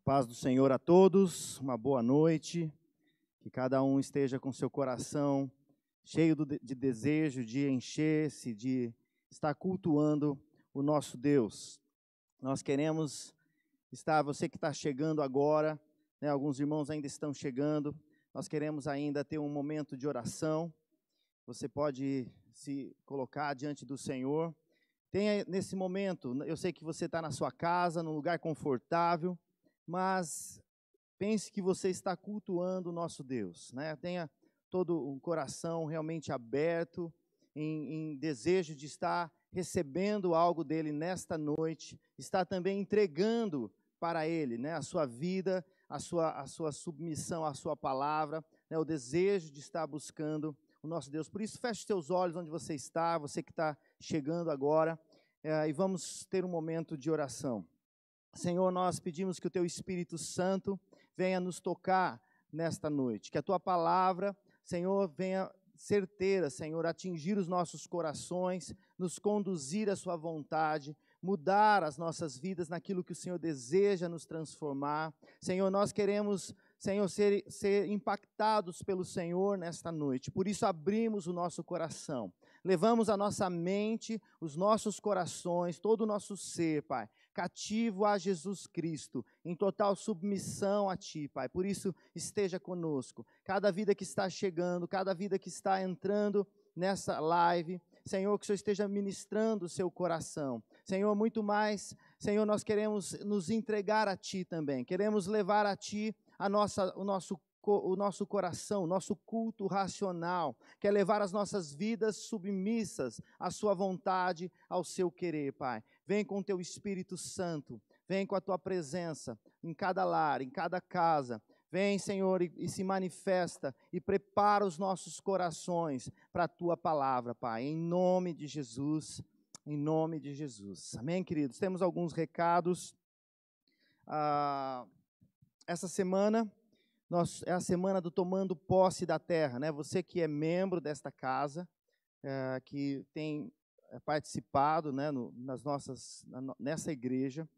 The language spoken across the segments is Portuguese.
Paz do Senhor a todos, uma boa noite, que cada um esteja com seu coração cheio de desejo de encher-se, de estar cultuando o nosso Deus. Nós queremos estar, você que está chegando agora, né, alguns irmãos ainda estão chegando, nós queremos ainda ter um momento de oração. Você pode se colocar diante do Senhor. Tenha nesse momento, eu sei que você está na sua casa, num lugar confortável, mas pense que você está cultuando o nosso Deus, né? Tenha todo um coração realmente aberto, em desejo de estar recebendo algo dele nesta noite, está também entregando para ele, né, a sua vida, a sua submissão à sua palavra, né, o desejo de estar buscando o nosso Deus. Por isso, feche seus olhos onde você está, você que está chegando agora, e vamos ter um momento de oração. Senhor, nós pedimos que o Teu Espírito Santo venha nos tocar nesta noite, que a Tua palavra, Senhor, venha certeira, Senhor, atingir os nossos corações, nos conduzir à Sua vontade, mudar as nossas vidas naquilo que o Senhor deseja nos transformar. Senhor, nós queremos, Senhor, ser impactados pelo Senhor nesta noite, por isso abrimos o nosso coração, levamos a nossa mente, os nossos corações, todo o nosso ser, Pai, cativo a Jesus Cristo, em total submissão a Ti, Pai. Por isso, esteja conosco. Cada vida que está chegando, cada vida que está entrando nessa live, Senhor, que o Senhor esteja ministrando o seu coração. Senhor, muito mais, Senhor, nós queremos nos entregar a Ti também. Queremos levar a Ti o nosso coração, o nosso culto racional, quer levar as nossas vidas submissas à Sua vontade, ao Seu querer, Pai. Vem com o Teu Espírito Santo, vem com a Tua presença em cada lar, em cada casa. Vem, Senhor, e se manifesta e prepara os nossos corações para a Tua palavra, Pai, em nome de Jesus, em nome de Jesus. Amém, queridos? Temos alguns recados. Essa semana é a semana do tomando posse da terra, né? Você que é membro desta casa, que tem participado, né, nessa igreja,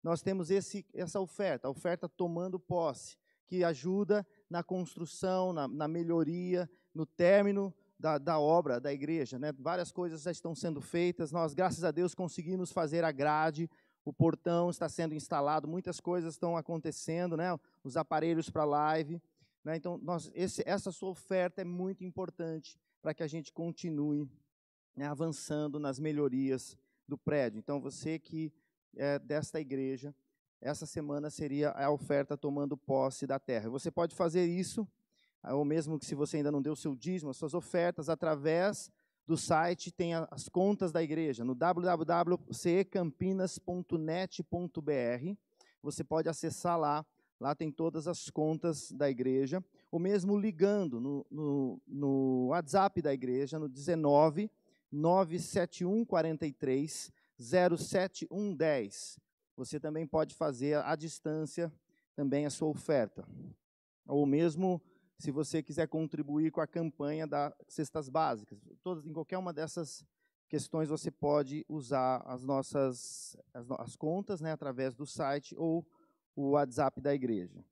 nós temos essa oferta, a oferta tomando posse, que ajuda na construção, na melhoria, no término da obra da igreja, né? Várias coisas já estão sendo feitas, nós, graças a Deus, conseguimos fazer a grade, o portão está sendo instalado, muitas coisas estão acontecendo, né? Os aparelhos para live, né? Então, essa sua oferta é muito importante para que a gente continue, né, avançando nas melhorias do prédio. Então, você que é desta igreja, essa semana seria a oferta tomando posse da terra. Você pode fazer isso, ou mesmo que se você ainda não deu seu dízimo, as suas ofertas, através do site, tem as contas da igreja, no www.cecampinas.net.br, você pode acessar lá tem todas as contas da igreja, ou mesmo ligando no WhatsApp da igreja, no 19 971 43 07110. Você também pode fazer à distância também a sua oferta. Ou mesmo, se você quiser contribuir com a campanha das cestas básicas, em qualquer uma dessas questões você pode usar as contas, né, através do site ou o WhatsApp da igreja.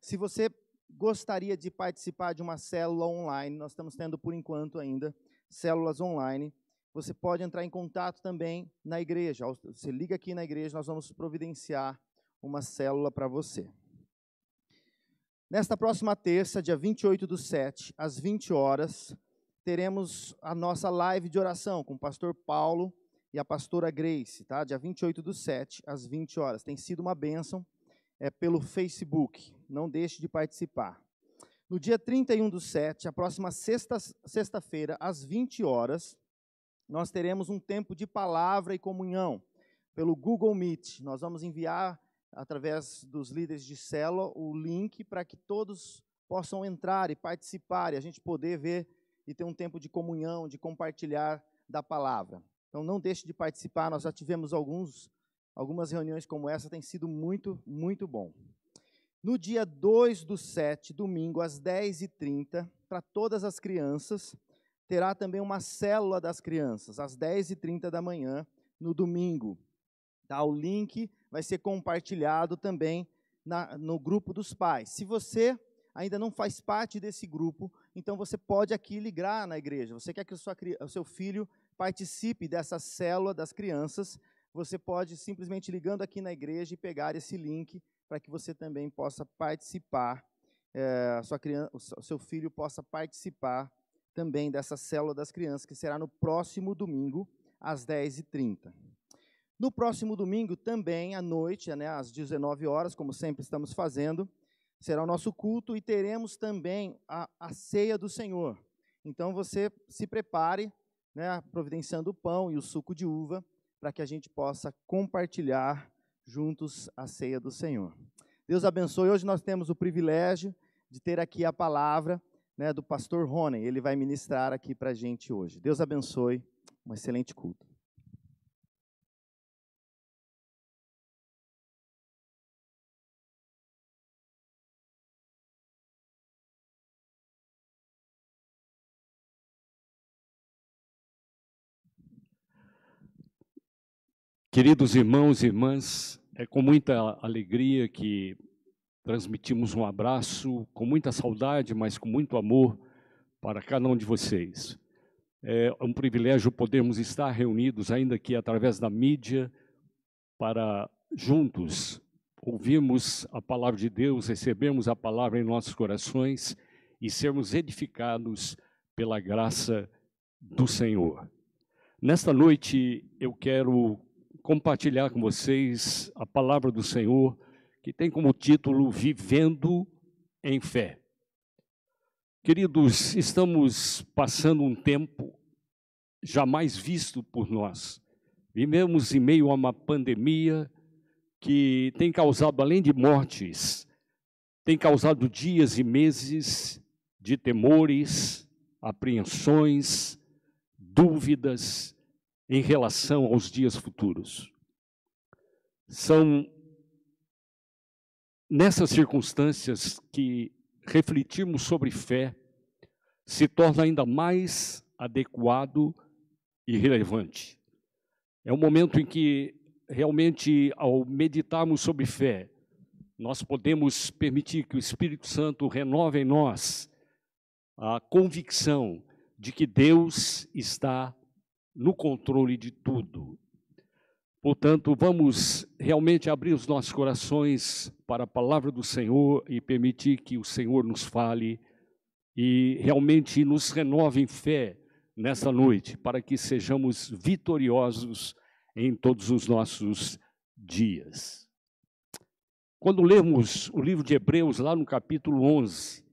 Se você gostaria de participar de uma célula online, nós estamos tendo por enquanto ainda células online, você pode entrar em contato também na igreja. Você liga aqui na igreja, nós vamos providenciar uma célula para você. Nesta próxima terça, dia 28/7, às 20 horas, teremos a nossa live de oração com o pastor Paulo e a pastora Grace, tá? Dia 28/7, às 20 horas. Tem sido uma bênção, pelo Facebook. Não deixe de participar. No dia 31/7, a próxima sexta-feira, às 20 horas, nós teremos um tempo de palavra e comunhão pelo Google Meet. Nós vamos enviar, através dos líderes de célula, o link para que todos possam entrar e participar, e a gente poder ver e ter um tempo de comunhão, de compartilhar da palavra. Então, não deixe de participar, nós já tivemos algumas reuniões como essa, tem sido muito, muito bom. No dia 2/7, domingo, às 10h30, para todas as crianças, terá também uma célula das crianças, às 10h30 da manhã, no domingo. Tá? O link vai ser compartilhado também no grupo dos pais. Se você ainda não faz parte desse grupo, então você pode aqui ligar na igreja. Você quer que o seu filho participe dessa célula das crianças, você pode simplesmente ligando aqui na igreja e pegar esse link para que você também possa participar, o seu filho possa participar também dessa célula das crianças, que será no próximo domingo, às 10h30. No próximo domingo, também, à noite, às 19 horas, como sempre estamos fazendo, será o nosso culto e teremos também a ceia do Senhor. Então, você se prepare, providenciando o pão e o suco de uva, para que a gente possa compartilhar juntos a ceia do Senhor. Deus abençoe. Hoje nós temos o privilégio de ter aqui a palavra do pastor Rony. Ele vai ministrar aqui para a gente hoje. Deus abençoe. Um excelente culto. Queridos irmãos e irmãs, é com muita alegria que transmitimos um abraço, com muita saudade, mas com muito amor para cada um de vocês. É um privilégio podermos estar reunidos, ainda que através da mídia, para juntos ouvirmos a palavra de Deus, recebermos a palavra em nossos corações e sermos edificados pela graça do Senhor. Nesta noite eu quero compartilhar com vocês a palavra do Senhor, que tem como título Vivendo em Fé. Queridos, estamos passando um tempo jamais visto por nós. Vivemos em meio a uma pandemia que tem causado, além de mortes, tem causado dias e meses de temores, apreensões, dúvidas em relação aos dias futuros. São nessas circunstâncias que refletirmos sobre fé se torna ainda mais adequado e relevante. É um momento em que, realmente, ao meditarmos sobre fé, nós podemos permitir que o Espírito Santo renove em nós a convicção de que Deus está no controle de tudo. Portanto, vamos realmente abrir os nossos corações para a palavra do Senhor e permitir que o Senhor nos fale e realmente nos renove em fé nessa noite, para que sejamos vitoriosos em todos os nossos dias. Quando lemos o livro de Hebreus, lá no capítulo 11,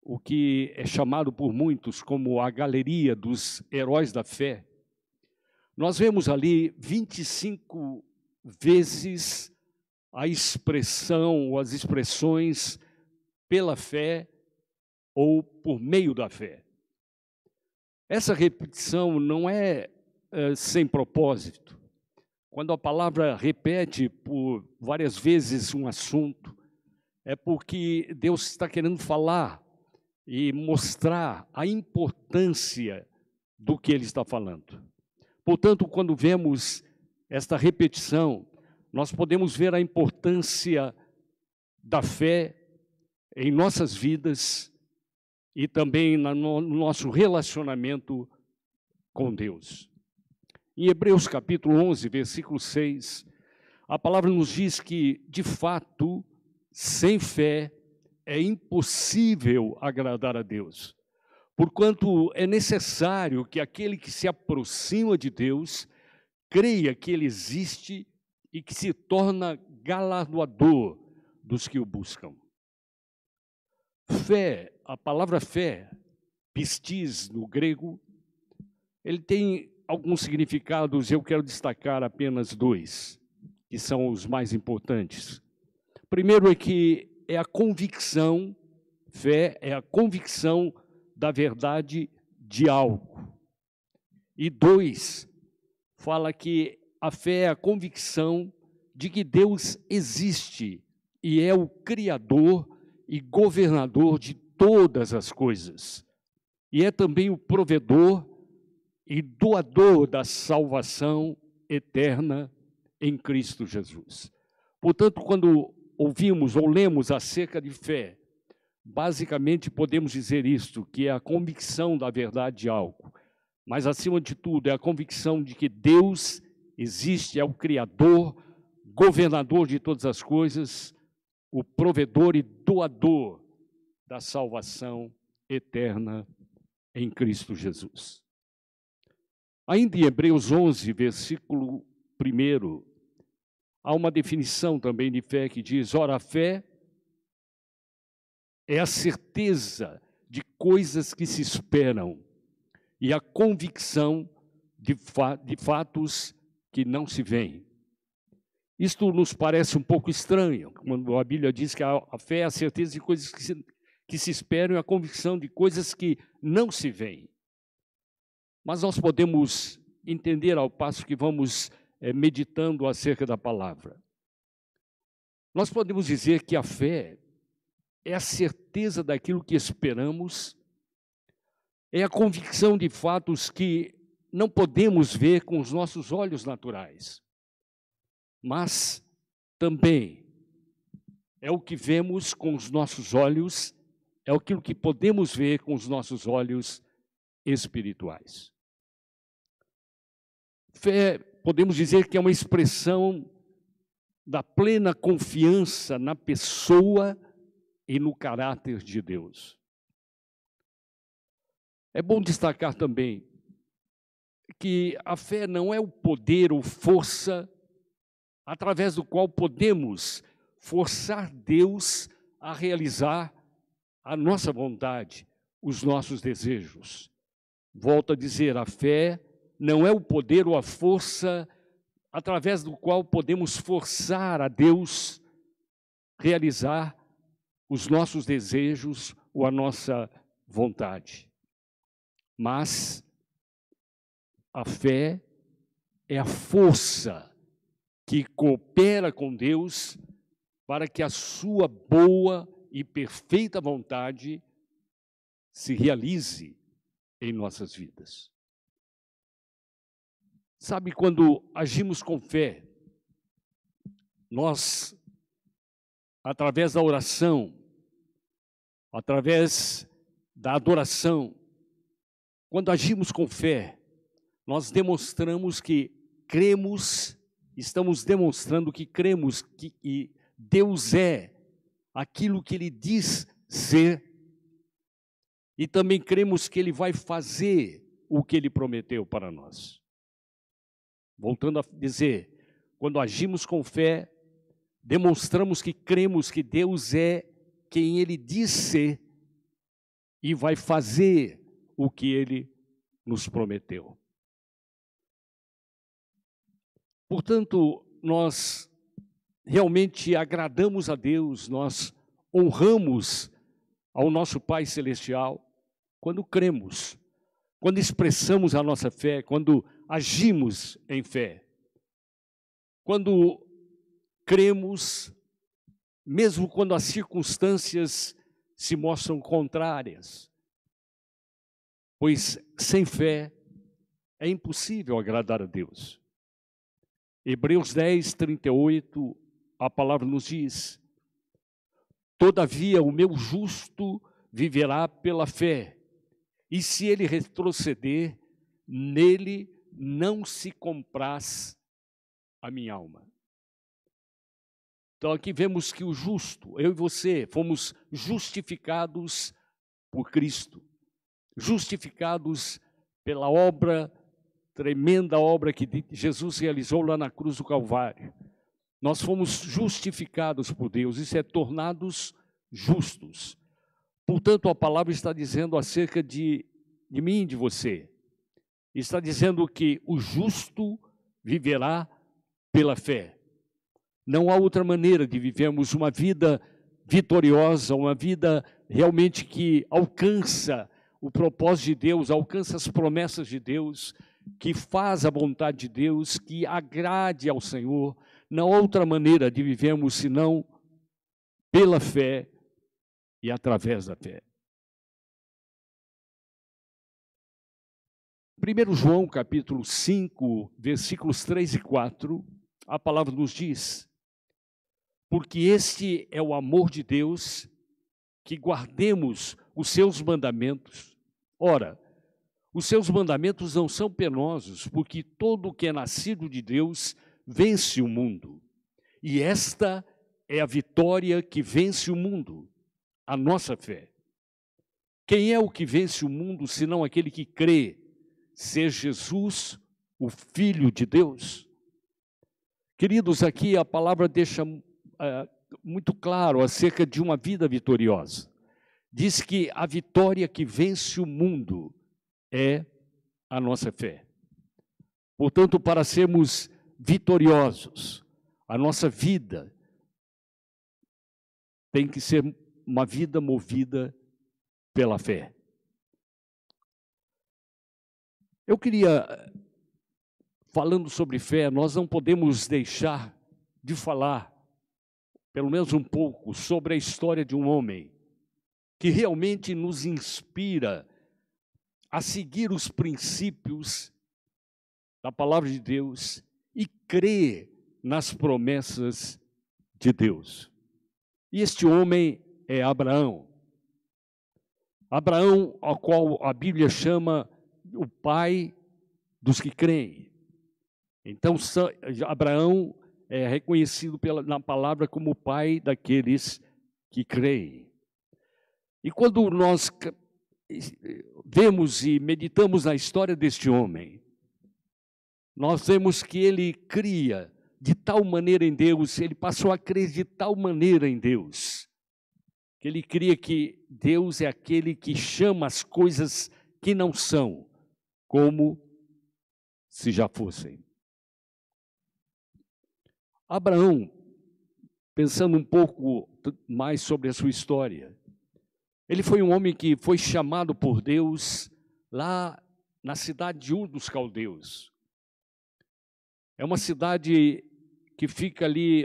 o que é chamado por muitos como a galeria dos heróis da fé, nós vemos ali 25 vezes a expressão, ou as expressões pela fé ou por meio da fé. Essa repetição não é sem propósito. Quando a palavra repete por várias vezes um assunto, é porque Deus está querendo falar e mostrar a importância do que Ele está falando. Portanto, quando vemos esta repetição, nós podemos ver a importância da fé em nossas vidas e também no nosso relacionamento com Deus. Em Hebreus capítulo 11, versículo 6, a palavra nos diz que, de fato, sem fé é impossível agradar a Deus, porquanto é necessário que aquele que se aproxima de Deus creia que Ele existe e que se torna galardoador dos que o buscam. Fé, a palavra fé, pistis no grego, ele tem alguns significados, eu quero destacar apenas dois, que são os mais importantes. Primeiro é que é a convicção, fé é a convicção da verdade de algo. E dois, fala que a fé é a convicção de que Deus existe e é o Criador e governador de todas as coisas. E é também o provedor e doador da salvação eterna em Cristo Jesus. Portanto, quando ouvimos ou lemos acerca de fé, basicamente podemos dizer isto, que é a convicção da verdade de algo. Mas, acima de tudo, é a convicção de que Deus existe, é o Criador, governador de todas as coisas, o provedor e doador da salvação eterna em Cristo Jesus. Ainda em Hebreus 11, versículo 1, há uma definição também de fé que diz: ora, a fé é a certeza de coisas que se esperam e a convicção de fatos que não se veem. Isto nos parece um pouco estranho, quando a Bíblia diz que a fé é a certeza de coisas que se esperam e a convicção de coisas que não se veem. Mas nós podemos entender ao passo que vamos meditando acerca da palavra. Nós podemos dizer que a fé é a certeza daquilo que esperamos, é a convicção de fatos que não podemos ver com os nossos olhos naturais, mas também é o que vemos com os nossos olhos, é aquilo que podemos ver com os nossos olhos espirituais. Fé, podemos dizer que é uma expressão da plena confiança na pessoa e no caráter de Deus. É bom destacar também que a fé não é o poder ou força através do qual podemos forçar Deus a realizar a nossa vontade, os nossos desejos. Volto a dizer, a fé não é o poder ou a força através do qual podemos forçar a Deus realizar os nossos desejos ou a nossa vontade. Mas a fé é a força que coopera com Deus para que a sua boa e perfeita vontade se realize em nossas vidas. Sabe, quando agimos com fé, nós, através da oração, através da adoração, quando agimos com fé, nós demonstramos que cremos, estamos demonstrando que cremos que Deus é aquilo que Ele diz ser, e também cremos que Ele vai fazer o que Ele prometeu para nós. Voltando a dizer, quando agimos com fé, demonstramos que cremos que Deus é quem Ele diz ser e vai fazer o que Ele nos prometeu. Portanto, nós realmente agradamos a Deus, nós honramos ao nosso Pai Celestial quando cremos, quando expressamos a nossa fé, quando agimos em fé. Quando cremos, mesmo quando as circunstâncias se mostram contrárias, pois sem fé é impossível agradar a Deus. Hebreus 10, 38, a palavra nos diz: todavia o meu justo viverá pela fé, e se ele retroceder, nele não se compraz a minha alma. Então aqui vemos que o justo, eu e você, fomos justificados por Cristo, justificados pela obra, tremenda obra que Jesus realizou lá na cruz do Calvário. Nós fomos justificados por Deus, isso é tornados justos. Portanto, a palavra está dizendo acerca de mim e de você. Está dizendo que o justo viverá pela fé. Não há outra maneira de vivermos uma vida vitoriosa, uma vida realmente que alcança o propósito de Deus, alcança as promessas de Deus, que faz a vontade de Deus, que agrade ao Senhor. Não há outra maneira de vivermos senão pela fé e através da fé. 1 João capítulo 5, versículos 3 e 4, a palavra nos diz: porque este é o amor de Deus, que guardemos os seus mandamentos. Ora, os seus mandamentos não são penosos, porque todo o que é nascido de Deus vence o mundo. E esta é a vitória que vence o mundo, a nossa fé. Quem é o que vence o mundo, senão aquele que crê ser Jesus, o Filho de Deus? Queridos, aqui a palavra deixa muito claro acerca de uma vida vitoriosa. Diz que a vitória que vence o mundo é a nossa fé. Portanto, para sermos vitoriosos, a nossa vida tem que ser uma vida movida pela fé. Eu queria, falando sobre fé, nós não podemos deixar de falar, pelo menos um pouco, sobre a história de um homem que realmente nos inspira a seguir os princípios da palavra de Deus e crer nas promessas de Deus. E este homem é Abraão. Abraão, ao qual a Bíblia chama o pai dos que creem. Então, Abraão é reconhecido na palavra como o pai daqueles que creem. E quando nós vemos e meditamos na história deste homem, nós vemos que ele cria de tal maneira em Deus, ele passou a crer de tal maneira em Deus, que ele cria que Deus é aquele que chama as coisas que não são, como se já fossem. Abraão, pensando um pouco mais sobre a sua história, ele foi um homem que foi chamado por Deus lá na cidade de Ur dos Caldeus. É uma cidade que fica ali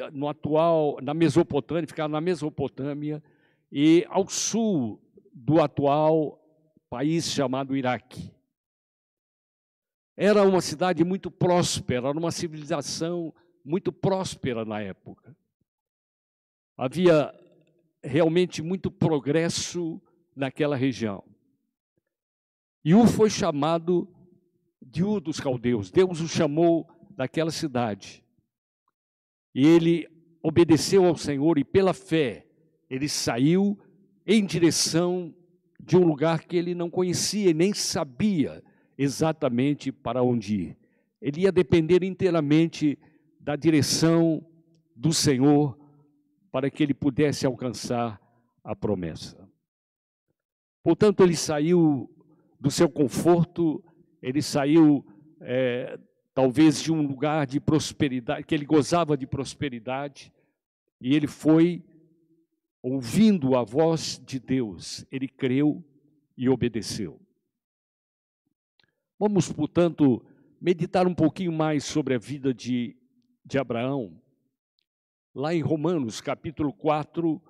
na Mesopotâmia, ficava na Mesopotâmia e ao sul do atual país chamado Iraque. Era uma cidade muito próspera, era uma civilização muito próspera na época. Havia realmente muito progresso naquela região. E Ur foi chamado de Ur dos Caldeus. Deus o chamou daquela cidade. E ele obedeceu ao Senhor e pela fé ele saiu em direção de um lugar que ele não conhecia e nem sabia exatamente para onde ir. Ele ia depender inteiramente da direção do Senhor para que ele pudesse alcançar a promessa. Portanto, ele saiu do seu conforto, ele saiu talvez de um lugar de prosperidade, que ele gozava de prosperidade, e ele foi ouvindo a voz de Deus, ele creu e obedeceu. Vamos, portanto, meditar um pouquinho mais sobre a vida de Abraão, lá em Romanos, capítulo 4,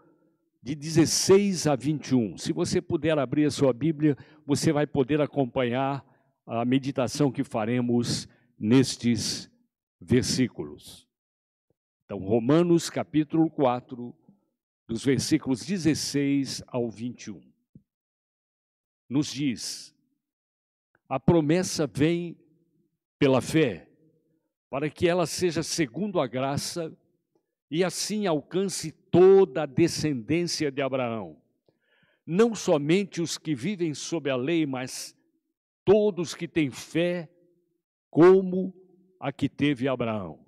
de 16 a 21. Se você puder abrir a sua Bíblia, você vai poder acompanhar a meditação que faremos nestes versículos. Então, Romanos, capítulo 4, dos versículos 16 ao 21. Nos diz: a promessa vem pela fé, para que ela seja segundo a graça, e assim alcance toda a descendência de Abraão. Não somente os que vivem sob a lei, mas todos que têm fé, como a que teve Abraão.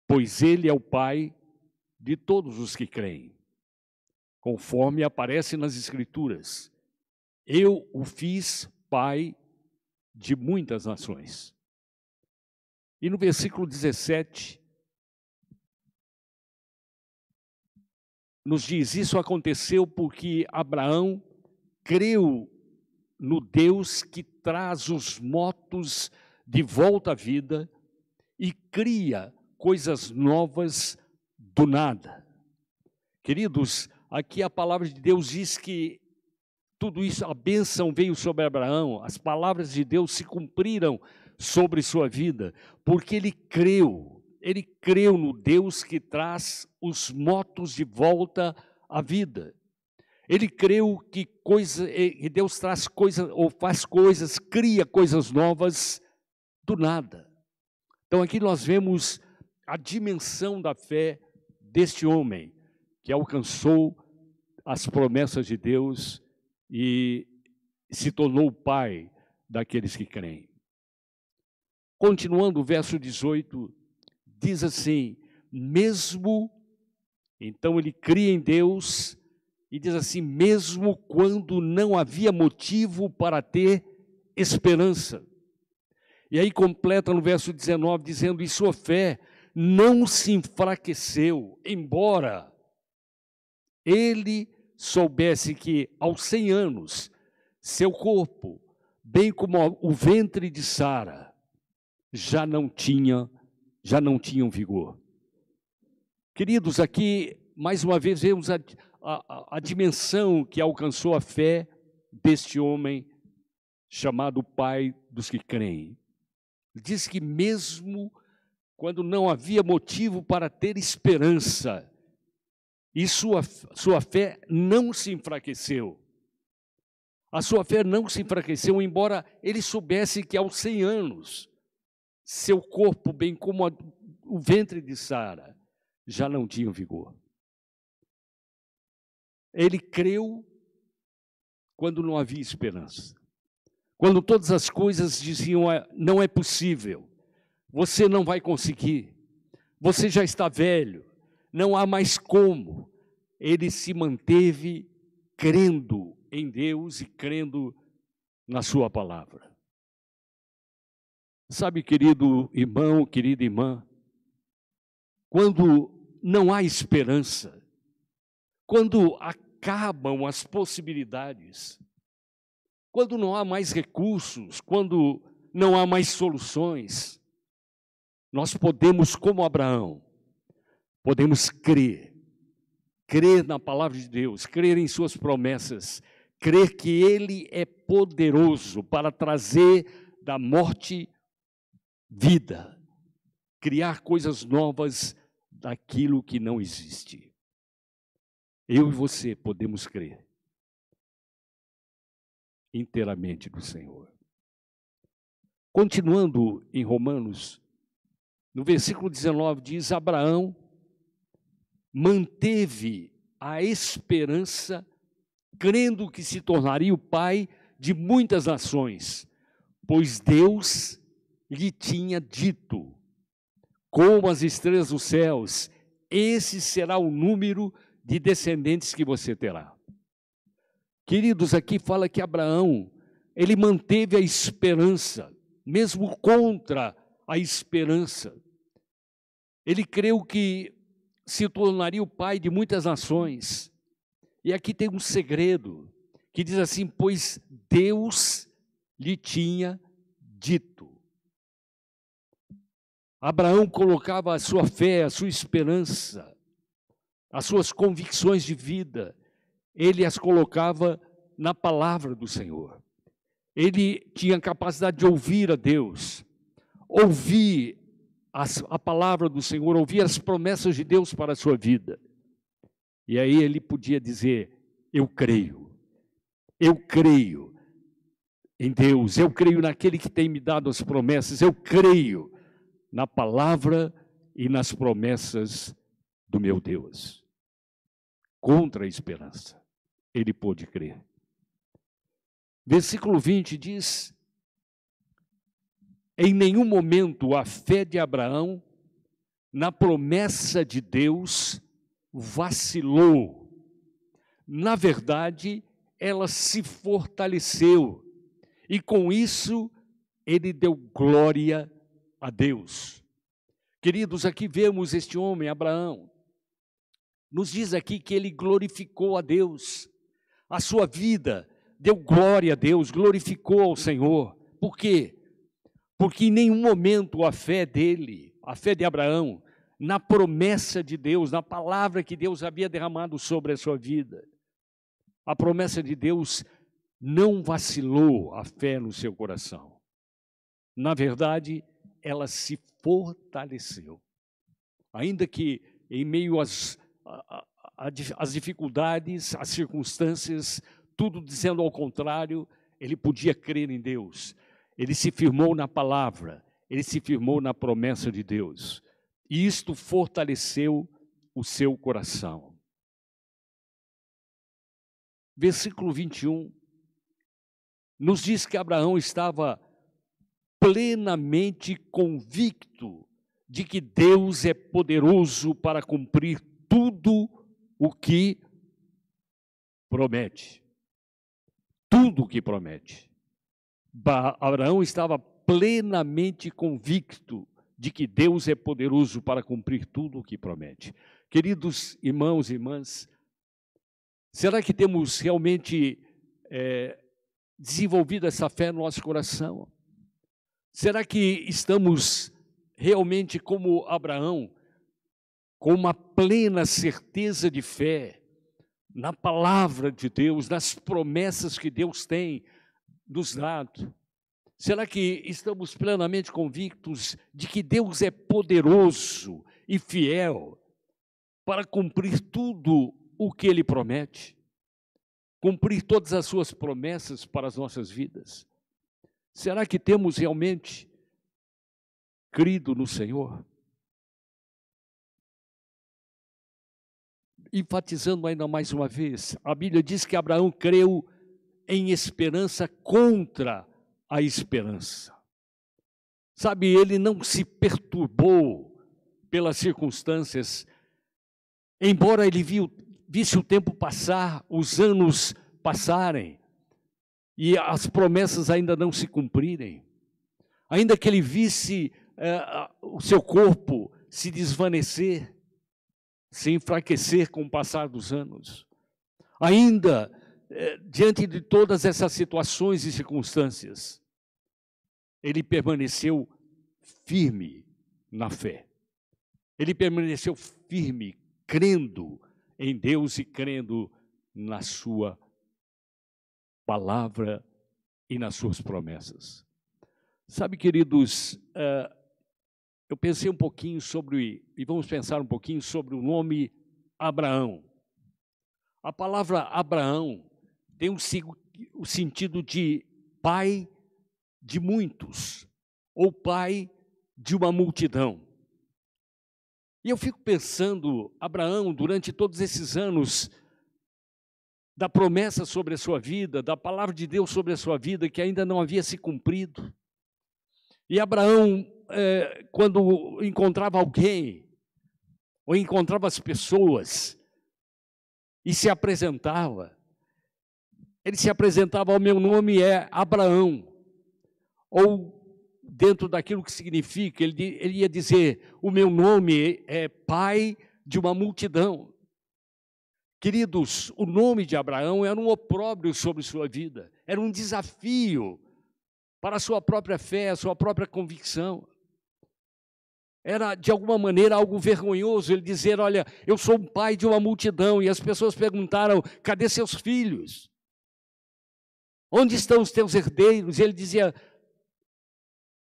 Pois ele é o pai de todos os que creem. Conforme aparece nas Escrituras, eu o fiz pai de muitas nações. E no versículo 17, nos diz: isso aconteceu porque Abraão creu no Deus que traz os mortos de volta à vida e cria coisas novas do nada. Queridos, aqui a palavra de Deus diz que tudo isso, a bênção veio sobre Abraão, as palavras de Deus se cumpriram sobre sua vida, porque ele creu. ele creu no Deus que traz os mortos de volta à vida. Ele creu que Deus traz coisas, ou faz coisas, cria coisas novas do nada. Então aqui nós vemos a dimensão da fé deste homem, que alcançou as promessas de Deus e se tornou o pai daqueles que creem. Continuando o verso 18, diz assim, então ele cria em Deus, e diz assim, mesmo quando não havia motivo para ter esperança. E aí completa no verso 19, dizendo, e sua fé não se enfraqueceu, embora ele soubesse que aos 100 anos, seu corpo, bem como o ventre de Sara, já não tinham vigor. Queridos, aqui, mais uma vez, vemos a dimensão que alcançou a fé deste homem, chamado pai dos que creem. Diz que mesmo quando não havia motivo para ter esperança, e sua fé não se enfraqueceu. A sua fé não se enfraqueceu, embora ele soubesse que aos 100 anos, seu corpo, bem como o ventre de Sara, já não tinha vigor. Ele creu quando não havia esperança. Quando todas as coisas diziam, não é possível, você não vai conseguir, você já está velho, não há mais como. Ele se manteve crendo em Deus e crendo na sua palavra. Sabe, querido irmão, querida irmã, quando não há esperança, quando acabam as possibilidades, quando não há mais recursos, quando não há mais soluções, nós podemos, como Abraão, podemos crer na palavra de Deus, crer em suas promessas, crer que Ele é poderoso para trazer da morte vida, criar coisas novas daquilo que não existe. Eu e você podemos crer inteiramente no Senhor. Continuando em Romanos, no versículo 19 diz, Abraão manteve a esperança, crendo que se tornaria o pai de muitas nações, pois Deus lhe tinha dito, como as estrelas dos céus, esse será o número de descendentes que você terá. Queridos, aqui fala que Abraão, ele manteve a esperança, mesmo contra a esperança. Ele creu que se tornaria o pai de muitas nações. E aqui tem um segredo, que diz assim, pois Deus lhe tinha dito. Abraão colocava a sua fé, a sua esperança, as suas convicções de vida, ele as colocava na palavra do Senhor. Ele tinha capacidade de ouvir a Deus, ouvir a palavra do Senhor, ouvir as promessas de Deus para a sua vida. E aí ele podia dizer, eu creio em Deus, eu creio naquele que tem me dado as promessas, eu creio na palavra e nas promessas do meu Deus. Contra a esperança, ele pôde crer. Versículo 20 diz, em nenhum momento a fé de Abraão na promessa de Deus vacilou. Na verdade, ela se fortaleceu e com isso ele deu glória a Deus. Queridos, aqui vemos este homem, Abraão, nos diz aqui que ele glorificou a Deus, a sua vida deu glória a Deus, glorificou ao Senhor. Por quê? Porque em nenhum momento a fé dele, a fé de Abraão, na promessa de Deus, na palavra que Deus havia derramado sobre a sua vida, a promessa de Deus não vacilou a fé no seu coração. Na verdade, ela se fortaleceu. Ainda que em meio às dificuldades, às circunstâncias, tudo dizendo ao contrário, ele podia crer em Deus. Ele se firmou na palavra, ele se firmou na promessa de Deus. E isto fortaleceu o seu coração. Versículo 21 nos diz que Abraão estava plenamente convicto de que Deus é poderoso para cumprir tudo o que promete. Tudo o que promete. Abraão estava plenamente convicto de que Deus é poderoso para cumprir tudo o que promete. Queridos irmãos e irmãs, será que temos realmente desenvolvido essa fé no nosso coração? Será que estamos realmente como Abraão, com uma plena certeza de fé na palavra de Deus, nas promessas que Deus tem nos dado? Será que estamos plenamente convictos de que Deus é poderoso e fiel para cumprir tudo o que Ele promete? Cumprir todas as suas promessas para as nossas vidas? Será que temos realmente crido no Senhor? Enfatizando ainda mais uma vez, a Bíblia diz que Abraão creu em esperança contra a esperança. Sabe, ele não se perturbou pelas circunstâncias, embora ele visse o tempo passar, os anos passarem, e as promessas ainda não se cumprirem. Ainda que ele visse o seu corpo se desvanecer, se enfraquecer com o passar dos anos. Ainda, diante de todas essas situações e circunstâncias, ele permaneceu firme na fé. Ele permaneceu firme, crendo em Deus e crendo na sua palavra e nas suas promessas. Sabe, queridos, eu pensei um pouquinho sobre, e vamos pensar um pouquinho sobre o nome Abraão. A palavra Abraão tem o sentido de pai de muitos, ou pai de uma multidão. E eu fico pensando, Abraão, durante todos esses anos, da promessa sobre a sua vida, da palavra de Deus sobre a sua vida, que ainda não havia se cumprido. E Abraão, quando encontrava alguém, ou encontrava as pessoas, e se apresentava, ele se apresentava: o meu nome é Abraão, ou dentro daquilo que significa, ele ia dizer: o meu nome é pai de uma multidão. Queridos, o nome de Abraão era um opróbrio sobre sua vida, era um desafio para a sua própria fé, a sua própria convicção. Era, de alguma maneira, algo vergonhoso ele dizer: olha, eu sou um pai de uma multidão. E as pessoas perguntaram: cadê seus filhos? Onde estão os teus herdeiros? E ele dizia: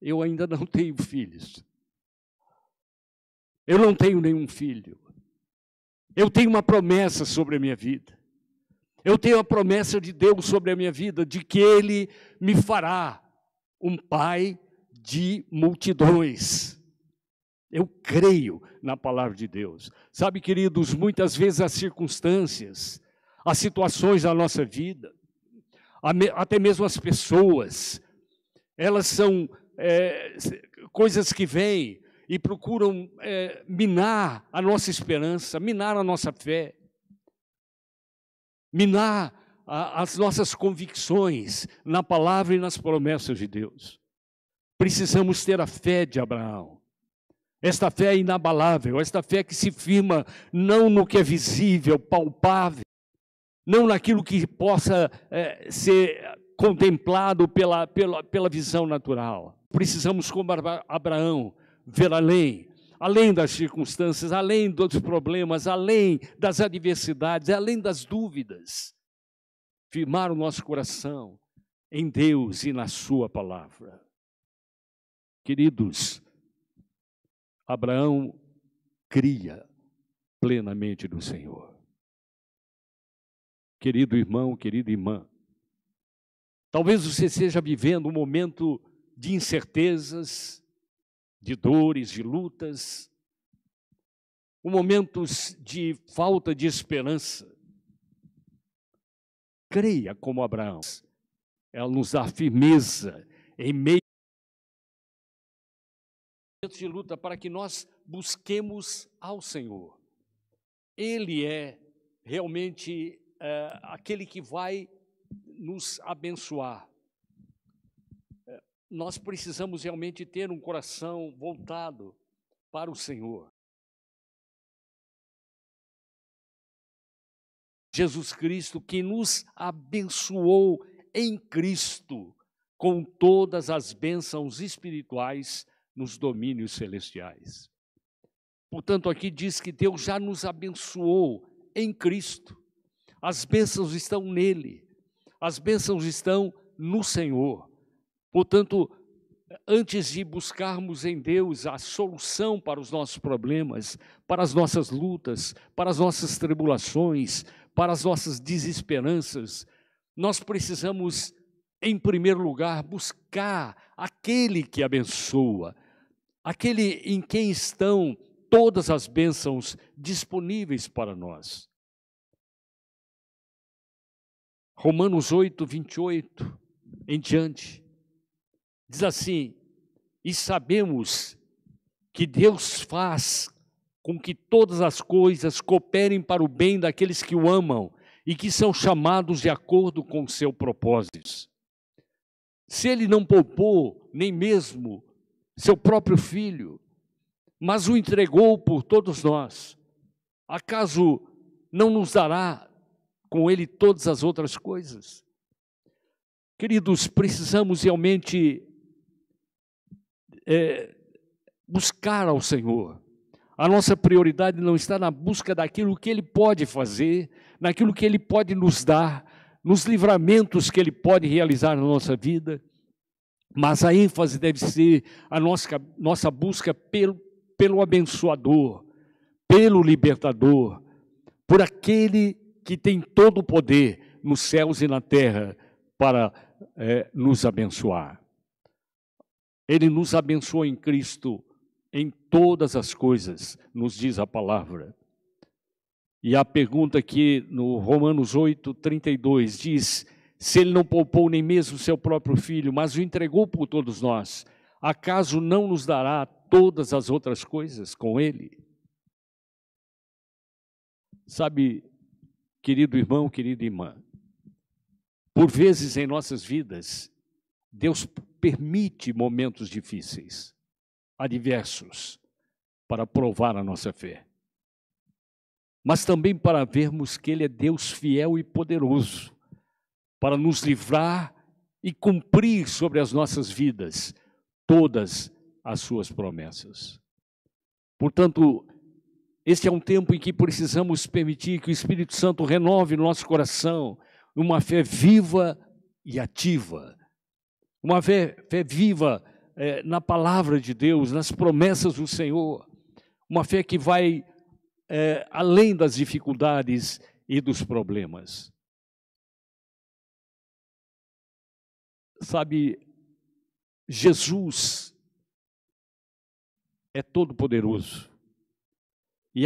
eu ainda não tenho filhos. Eu não tenho nenhum filho. Eu tenho uma promessa sobre a minha vida. Eu tenho a promessa de Deus sobre a minha vida, de que Ele me fará um pai de multidões. Eu creio na palavra de Deus. Sabe, queridos, muitas vezes as circunstâncias, as situações da nossa vida, até mesmo as pessoas, elas são coisas que vêm e procuram minar a nossa esperança, minar a nossa fé, minar as nossas convicções na palavra e nas promessas de Deus. Precisamos ter a fé de Abraão. Esta fé é inabalável, esta fé que se firma não no que é visível, palpável, não naquilo que possa ser contemplado pela visão natural. Precisamos, como Abraão, ver além das circunstâncias, além dos problemas, além das adversidades, além das dúvidas. Firmar o nosso coração em Deus e na sua palavra. Queridos, Abraão cria plenamente no Senhor. Querido irmão, querida irmã, talvez você esteja vivendo um momento de incertezas, de dores, de lutas, momentos de falta de esperança. Creia como Abraão. Ela nos dá firmeza em meio a momentos de luta para que nós busquemos ao Senhor. Ele é realmente aquele que vai nos abençoar. Nós precisamos realmente ter um coração voltado para o Senhor. Jesus Cristo, que nos abençoou em Cristo com todas as bênçãos espirituais nos domínios celestiais. Portanto, aqui diz que Deus já nos abençoou em Cristo. As bênçãos estão nele, as bênçãos estão no Senhor. Portanto, antes de buscarmos em Deus a solução para os nossos problemas, para as nossas lutas, para as nossas tribulações, para as nossas desesperanças, nós precisamos, em primeiro lugar, buscar aquele que abençoa, aquele em quem estão todas as bênçãos disponíveis para nós. Romanos 8, 28 em diante, diz assim: e sabemos que Deus faz com que todas as coisas cooperem para o bem daqueles que o amam e que são chamados de acordo com o seu propósito. Se ele não poupou nem mesmo seu próprio filho, mas o entregou por todos nós, acaso não nos dará com ele todas as outras coisas? Queridos, precisamos realmente buscar ao Senhor. A nossa prioridade não está na busca daquilo que Ele pode fazer, naquilo que Ele pode nos dar, nos livramentos que Ele pode realizar na nossa vida, mas a ênfase deve ser a nossa busca pelo abençoador, pelo libertador, por aquele que tem todo o poder nos céus e na terra para nos abençoar. Ele nos abençoa em Cristo em todas as coisas, nos diz a palavra. E a pergunta aqui no Romanos 8, 32 diz: se ele não poupou nem mesmo seu próprio filho, mas o entregou por todos nós, acaso não nos dará todas as outras coisas com ele? Sabe, querido irmão, querida irmã, por vezes em nossas vidas, Deus permite momentos difíceis, adversos, para provar a nossa fé, mas também para vermos que Ele é Deus fiel e poderoso, para nos livrar e cumprir sobre as nossas vidas todas as suas promessas. Portanto, este é um tempo em que precisamos permitir que o Espírito Santo renove no nosso coração uma fé viva e ativa, uma fé viva na palavra de Deus, nas promessas do Senhor, uma fé que vai além das dificuldades e dos problemas. Sabe, Jesus é todo-poderoso. E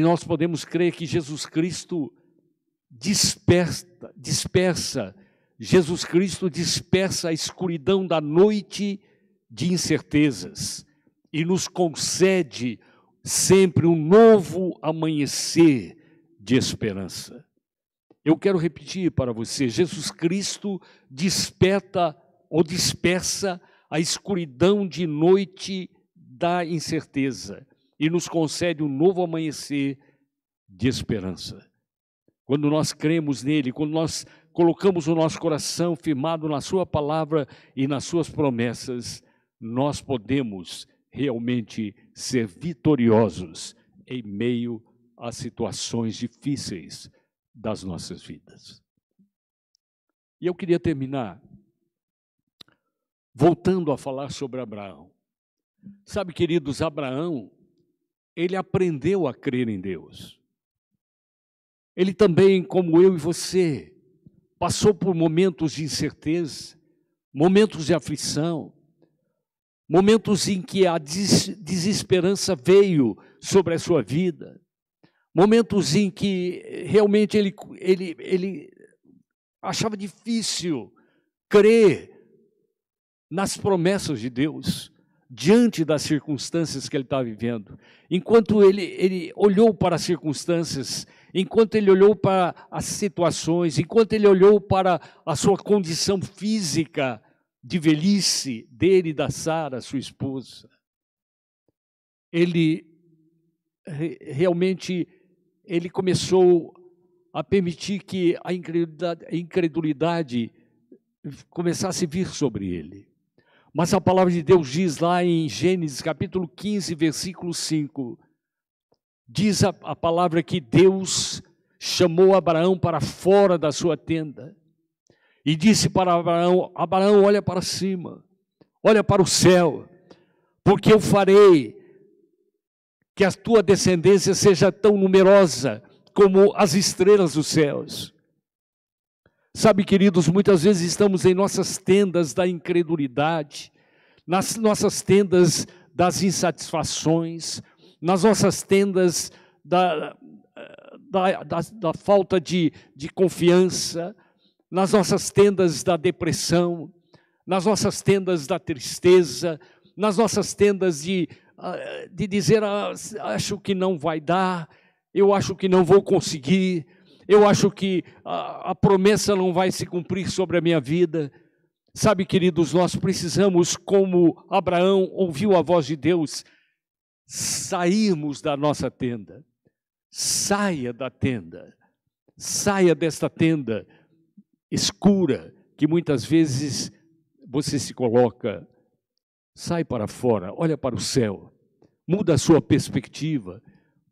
nós podemos crer que Jesus Cristo dispersa a escuridão da noite de incertezas e nos concede sempre um novo amanhecer de esperança. Eu quero repetir para você: Jesus Cristo dispersa a escuridão de noite da incerteza e nos concede um novo amanhecer de esperança. Quando nós cremos nele, quando nós colocamos o nosso coração firmado na sua palavra e nas suas promessas, nós podemos realmente ser vitoriosos em meio às situações difíceis das nossas vidas. E eu queria terminar voltando a falar sobre Abraão. Sabe, queridos, Abraão, ele aprendeu a crer em Deus. Ele também, como eu e você, passou por momentos de incerteza, momentos de aflição, momentos em que a desesperança veio sobre a sua vida, momentos em que realmente ele achava difícil crer nas promessas de Deus, diante das circunstâncias que ele estava vivendo. Enquanto ele olhou para as circunstâncias, enquanto ele olhou para as situações, enquanto ele olhou para a sua condição física de velhice dele e da Sara, sua esposa, ele realmente começou a permitir que a incredulidade começasse a vir sobre ele. Mas a palavra de Deus diz lá em Gênesis capítulo 15, versículo 5, diz a palavra que Deus chamou Abraão para fora da sua tenda e disse para Abraão: Abraão, olha para cima, olha para o céu, porque eu farei que a tua descendência seja tão numerosa como as estrelas dos céus. Sabe, queridos, muitas vezes estamos em nossas tendas da incredulidade, nas nossas tendas das insatisfações, nas nossas tendas da falta de confiança, nas nossas tendas da depressão, nas nossas tendas da tristeza, nas nossas tendas de dizer, acho que não vai dar, eu acho que não vou conseguir, eu acho que a promessa não vai se cumprir sobre a minha vida. Sabe, queridos, nós precisamos, como Abraão ouviu a voz de Deus, sairmos da nossa tenda. Saia da tenda, saia desta tenda escura que muitas vezes você se coloca. Sai para fora, olha para o céu, muda a sua perspectiva,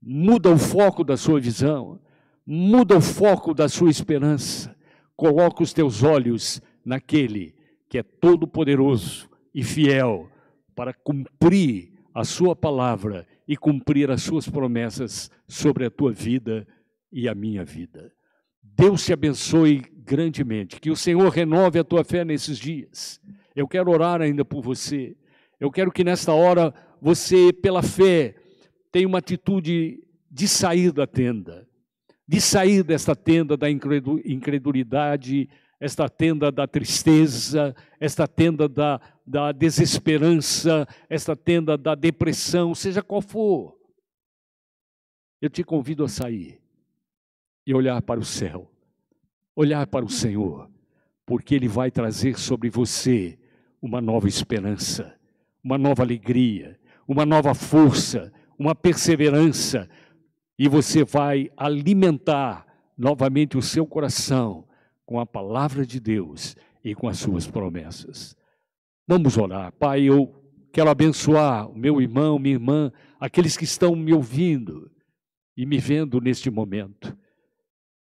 muda o foco da sua visão, muda o foco da sua esperança, coloca os teus olhos naquele que é todo-poderoso e fiel para cumprir a sua palavra e cumprir as suas promessas sobre a tua vida e a minha vida. Deus te abençoe grandemente, que o Senhor renove a tua fé nesses dias. Eu quero orar ainda por você. Eu quero que nesta hora você, pela fé, tenha uma atitude de sair da tenda, de sair desta tenda da incredulidade, esta tenda da tristeza, esta tenda da desesperança, esta tenda da depressão, seja qual for. Eu te convido a sair e olhar para o céu, olhar para o Senhor, porque Ele vai trazer sobre você uma nova esperança, uma nova alegria, uma nova força, uma perseverança, e você vai alimentar novamente o seu coração com a palavra de Deus e com as suas promessas. Vamos orar. Pai, eu quero abençoar o meu irmão, minha irmã, aqueles que estão me ouvindo e me vendo neste momento.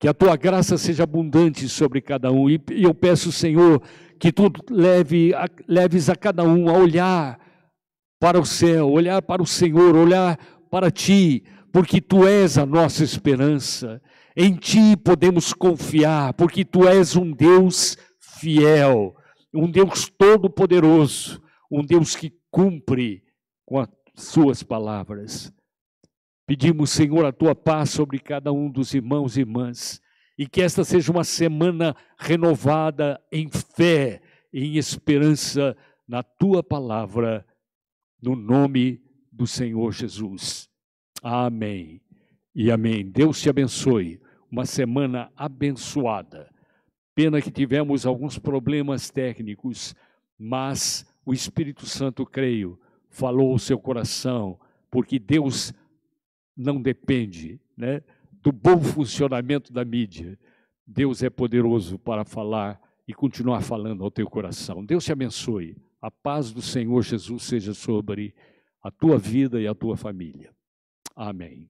Que a tua graça seja abundante sobre cada um. E eu peço, Senhor, que tu leves a cada um a olhar para o céu, olhar para o Senhor, olhar para ti, porque tu és a nossa esperança. Em ti podemos confiar, porque tu és um Deus fiel, um Deus todo-poderoso, um Deus que cumpre com as suas palavras. Pedimos, Senhor, a tua paz sobre cada um dos irmãos e irmãs, e que esta seja uma semana renovada em fé, em esperança na tua palavra, no nome do Senhor Jesus. Amém e amém. Deus te abençoe. Uma semana abençoada. Pena que tivemos alguns problemas técnicos, mas o Espírito Santo, creio, falou ao seu coração, porque Deus não depende, do bom funcionamento da mídia. Deus é poderoso para falar e continuar falando ao teu coração. Deus te abençoe. A paz do Senhor Jesus seja sobre a tua vida e a tua família. Amém.